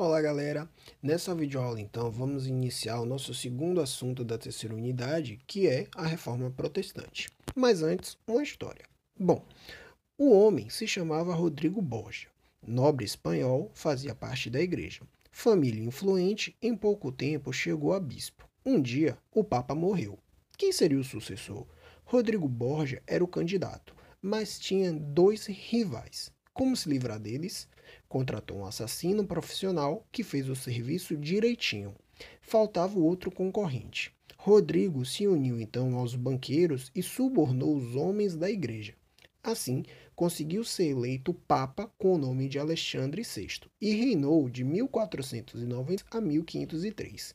Olá galera, nessa videoaula então vamos iniciar o nosso segundo assunto da terceira unidade, que é a Reforma Protestante. Mas antes, uma história. Bom, o homem se chamava Rodrigo Borgia, nobre espanhol, fazia parte da igreja. Família influente, em pouco tempo chegou a bispo. Um dia, o Papa morreu. Quem seria o sucessor? Rodrigo Borgia era o candidato, mas tinha dois rivais. Como se livrar deles? Contratou um assassino profissional que fez o serviço direitinho. Faltava o outro concorrente. Rodrigo se uniu então aos banqueiros e subornou os homens da igreja. Assim, conseguiu ser eleito Papa com o nome de Alexandre VI e reinou de 1490 a 1503.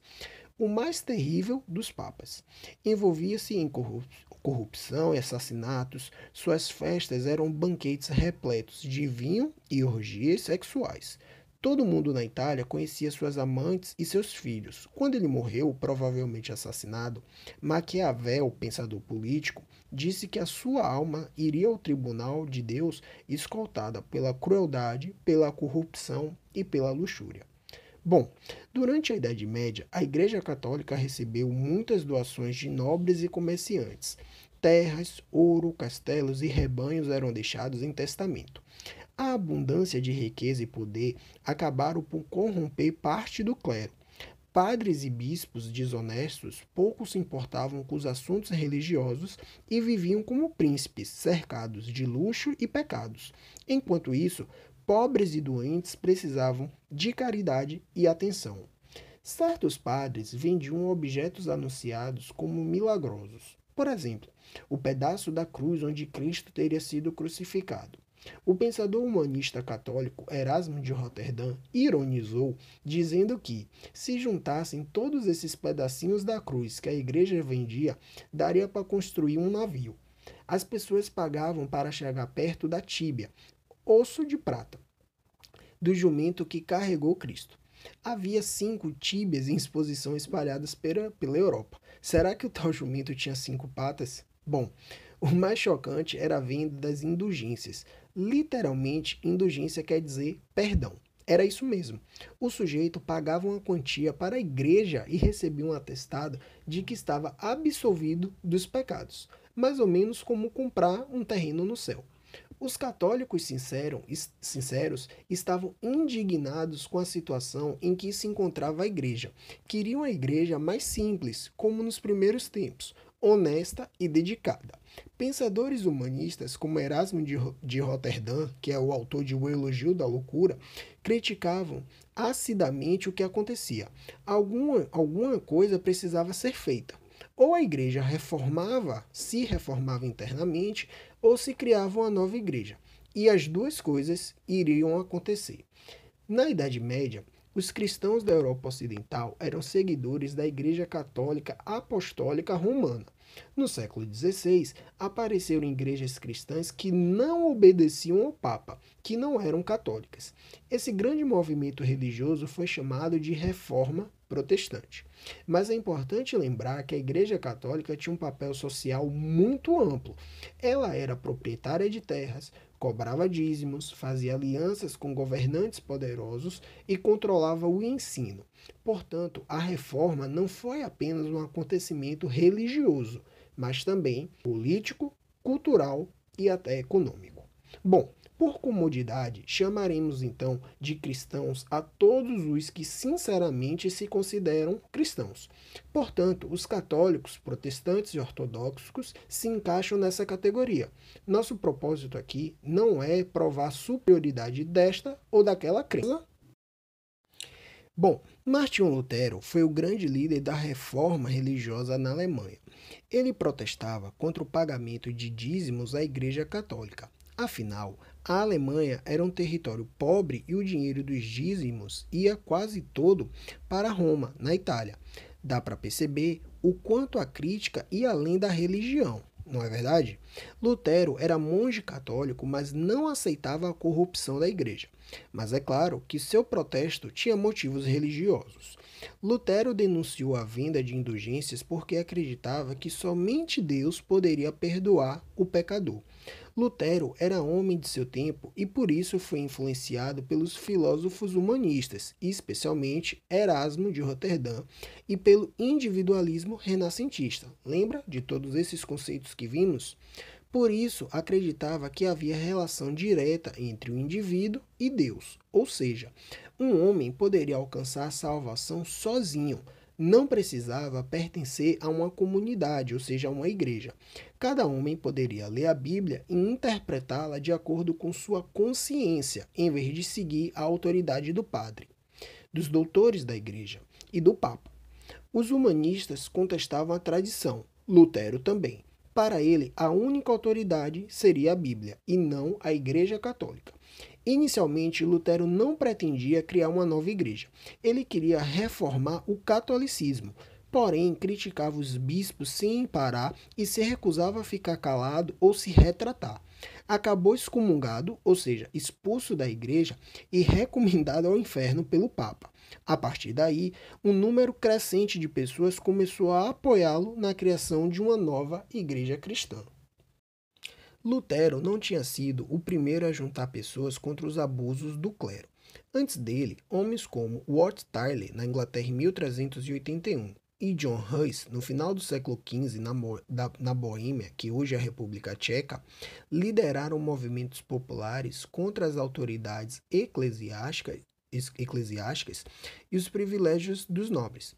O mais terrível dos papas. Envolvia-se em corrupção e assassinatos, suas festas eram banquetes repletos de vinho e orgias sexuais. Todo mundo na Itália conhecia suas amantes e seus filhos. Quando ele morreu, provavelmente assassinado, Maquiavel, pensador político, disse que a sua alma iria ao tribunal de Deus escoltada pela crueldade, pela corrupção e pela luxúria. Bom, durante a Idade Média, a Igreja Católica recebeu muitas doações de nobres e comerciantes. Terras, ouro, castelos e rebanhos eram deixados em testamento. A abundância de riqueza e poder acabaram por corromper parte do clero. Padres e bispos desonestos pouco se importavam com os assuntos religiosos e viviam como príncipes, cercados de luxo e pecados. Enquanto isso, pobres e doentes precisavam de caridade e atenção. Certos padres vendiam objetos anunciados como milagrosos. Por exemplo, o pedaço da cruz onde Cristo teria sido crucificado. O pensador humanista católico Erasmo de Roterdã ironizou, dizendo que, se juntassem todos esses pedacinhos da cruz que a igreja vendia, daria para construir um navio. As pessoas pagavam para chegar perto da tíbia, osso de prata, do jumento que carregou Cristo. Havia 5 tíbias em exposição espalhadas pela Europa. Será que o tal jumento tinha 5 patas? Bom, o mais chocante era a venda das indulgências. Literalmente, indulgência quer dizer perdão. Era isso mesmo. O sujeito pagava uma quantia para a igreja e recebia um atestado de que estava absolvido dos pecados. Mais ou menos como comprar um terreno no céu. Os católicos sinceros estavam indignados com a situação em que se encontrava a igreja. Queriam a igreja mais simples, como nos primeiros tempos, honesta e dedicada. Pensadores humanistas como Erasmo de Roterdã, que é o autor de O Elogio da Loucura, criticavam acidamente o que acontecia. Alguma coisa precisava ser feita. Ou a igreja se reformava internamente, ou se criava uma nova igreja. E as duas coisas iriam acontecer. Na Idade Média, os cristãos da Europa Ocidental eram seguidores da Igreja Católica Apostólica Romana. No século XVI, apareceram igrejas cristãs que não obedeciam ao Papa, que não eram católicas. Esse grande movimento religioso foi chamado de Reforma Protestante. Mas é importante lembrar que a Igreja Católica tinha um papel social muito amplo. Ela era proprietária de terras, cobrava dízimos, fazia alianças com governantes poderosos e controlava o ensino. Portanto, a reforma não foi apenas um acontecimento religioso, mas também político, cultural e até econômico. Bom, por comodidade, chamaremos então de cristãos a todos os que sinceramente se consideram cristãos. Portanto, os católicos, protestantes e ortodoxos se encaixam nessa categoria. Nosso propósito aqui não é provar a superioridade desta ou daquela crença. Bom, Martinho Lutero foi o grande líder da reforma religiosa na Alemanha. Ele protestava contra o pagamento de dízimos à Igreja Católica. Afinal, a Alemanha era um território pobre e o dinheiro dos dízimos ia quase todo para Roma, na Itália. Dá para perceber o quanto a crítica ia além da religião, não é verdade? Lutero era monge católico, mas não aceitava a corrupção da igreja. Mas é claro que seu protesto tinha motivos religiosos. Lutero denunciou a venda de indulgências porque acreditava que somente Deus poderia perdoar o pecador. Lutero era homem de seu tempo e por isso foi influenciado pelos filósofos humanistas, especialmente Erasmo de Roterdã, e pelo individualismo renascentista. Lembra de todos esses conceitos que vimos? Por isso, acreditava que havia relação direta entre o indivíduo e Deus, ou seja, um homem poderia alcançar a salvação sozinho, não precisava pertencer a uma comunidade, ou seja, a uma igreja. Cada homem poderia ler a Bíblia e interpretá-la de acordo com sua consciência, em vez de seguir a autoridade do padre, dos doutores da igreja e do papa. Os humanistas contestavam a tradição, Lutero também. Para ele, a única autoridade seria a Bíblia e não a Igreja Católica. Inicialmente, Lutero não pretendia criar uma nova igreja. Ele queria reformar o catolicismo, porém criticava os bispos sem parar e se recusava a ficar calado ou se retratar. Acabou excomungado, ou seja, expulso da igreja e recomendado ao inferno pelo Papa. A partir daí, um número crescente de pessoas começou a apoiá-lo na criação de uma nova igreja cristã. Lutero não tinha sido o primeiro a juntar pessoas contra os abusos do clero. Antes dele, homens como Wat Tyler, na Inglaterra em 1381, e John Hus, no final do século XV, na Boêmia, que hoje é a República Tcheca, lideraram movimentos populares contra as autoridades eclesiásticas e os privilégios dos nobres.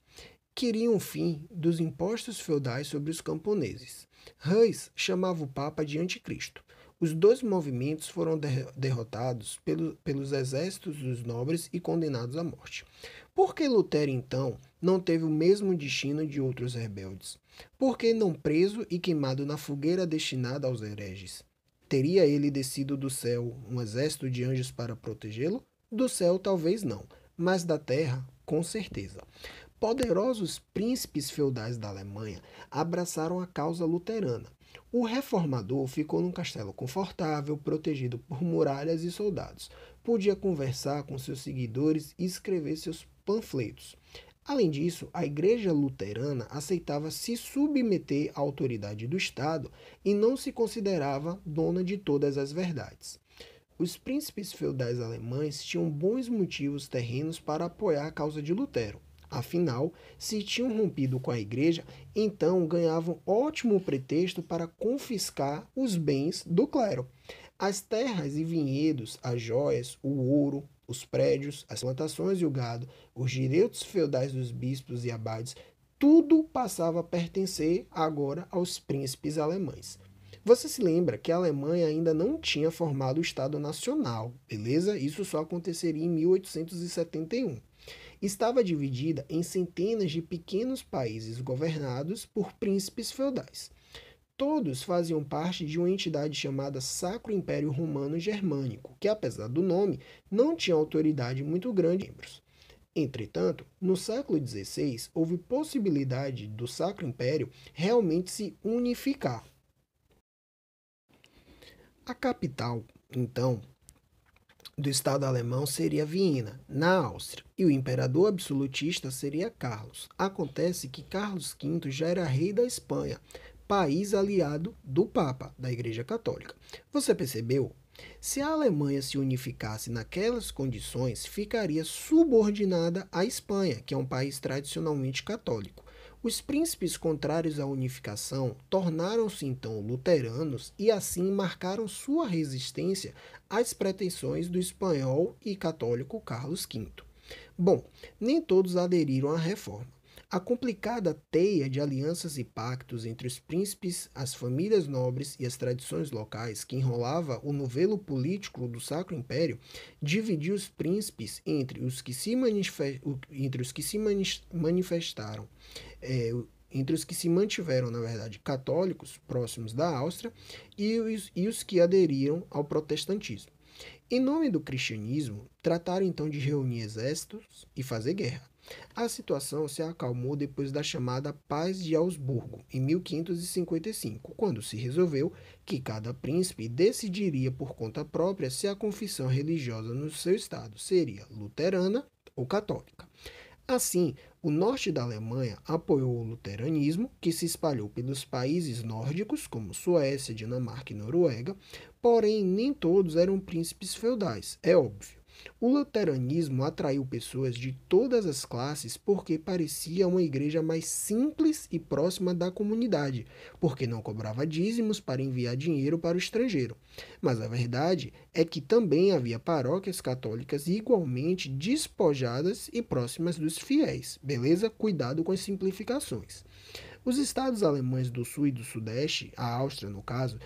Queriam o fim dos impostos feudais sobre os camponeses. Hus chamava o Papa de anticristo. Os dois movimentos foram derrotados pelos exércitos dos nobres e condenados à morte. Por que Lutero, então, não teve o mesmo destino de outros rebeldes? Por que não preso e queimado na fogueira destinada aos hereges? Teria ele descido do céu um exército de anjos para protegê-lo? Do céu, talvez não, mas da terra, com certeza. Poderosos príncipes feudais da Alemanha abraçaram a causa luterana. O reformador ficou num castelo confortável, protegido por muralhas e soldados. Podia conversar com seus seguidores e escrever seus panfletos. Além disso, a igreja luterana aceitava se submeter à autoridade do Estado e não se considerava dona de todas as verdades. Os príncipes feudais alemães tinham bons motivos terrenos para apoiar a causa de Lutero. Afinal, se tinham rompido com a igreja, então ganhavam ótimo pretexto para confiscar os bens do clero. As terras e vinhedos, as joias, o ouro, os prédios, as plantações e o gado, os direitos feudais dos bispos e abades, tudo passava a pertencer agora aos príncipes alemães. Você se lembra que a Alemanha ainda não tinha formado o Estado Nacional, beleza? Isso só aconteceria em 1871. Estava dividida em centenas de pequenos países governados por príncipes feudais. Todos faziam parte de uma entidade chamada Sacro Império Romano Germânico, que, apesar do nome, não tinha autoridade muito grande de membros. Entretanto, no século XVI, houve possibilidade do Sacro Império realmente se unificar. A capital, então, do Estado alemão seria Viena, na Áustria, e o imperador absolutista seria Carlos. Acontece que Carlos V já era rei da Espanha, país aliado do Papa, da Igreja Católica. Você percebeu? Se a Alemanha se unificasse naquelas condições, ficaria subordinada à Espanha, que é um país tradicionalmente católico. Os príncipes contrários à unificação tornaram-se então luteranos e assim marcaram sua resistência às pretensões do espanhol e católico Carlos V. Bom, nem todos aderiram à reforma. A complicada teia de alianças e pactos entre os príncipes, as famílias nobres e as tradições locais que enrolava o novelo político do Sacro Império dividiu os príncipes entre os que se manifestaram, entre os que se mantiveram, na verdade, católicos próximos da Áustria e os que aderiram ao protestantismo. Em nome do cristianismo, trataram então de reunir exércitos e fazer guerra. A situação se acalmou depois da chamada Paz de Augsburgo, em 1555, quando se resolveu que cada príncipe decidiria por conta própria se a confissão religiosa no seu estado seria luterana ou católica. Assim, O norte da Alemanha apoiou o luteranismo, que se espalhou pelos países nórdicos, como Suécia, Dinamarca e Noruega, porém nem todos eram príncipes feudais, é óbvio. O luteranismo atraiu pessoas de todas as classes porque parecia uma igreja mais simples e próxima da comunidade, porque não cobrava dízimos para enviar dinheiro para o estrangeiro. Mas a verdade é que também havia paróquias católicas igualmente despojadas e próximas dos fiéis. Beleza? Cuidado com as simplificações. Os estados alemães do sul e do sudeste, a Áustria no caso,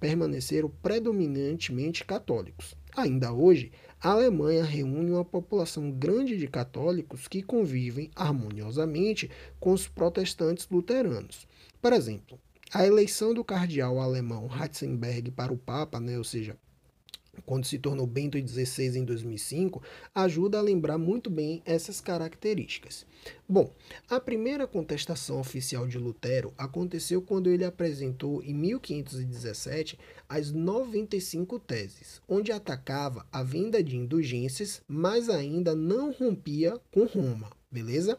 permaneceram predominantemente católicos. Ainda hoje, a Alemanha reúne uma população grande de católicos que convivem harmoniosamente com os protestantes luteranos. Por exemplo, a eleição do cardeal alemão Ratzenberg para o Papa, ou seja, quando se tornou Bento XVI em 2005, ajuda a lembrar muito bem essas características. Bom, a primeira contestação oficial de Lutero aconteceu quando ele apresentou em 1517 as 95 teses, onde atacava a venda de indulgências, mas ainda não rompia com Roma, beleza?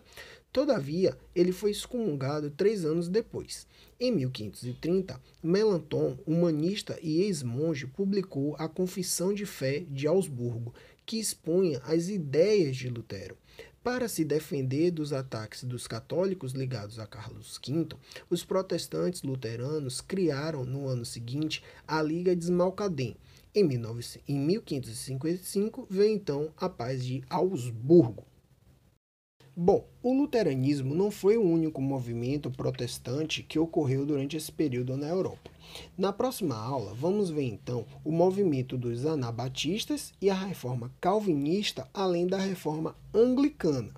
Todavia, ele foi excomungado 3 anos depois. Em 1530, Melanchthon, humanista e ex-monge, publicou a Confissão de Fé de Augsburgo, que expunha as ideias de Lutero. Para se defender dos ataques dos católicos ligados a Carlos V, os protestantes luteranos criaram, no ano seguinte, a Liga de Smalcaldem. Em 1555, veio então a Paz de Augsburgo. Bom, o luteranismo não foi o único movimento protestante que ocorreu durante esse período na Europa. Na próxima aula, vamos ver então o movimento dos anabatistas e a reforma calvinista, além da reforma anglicana.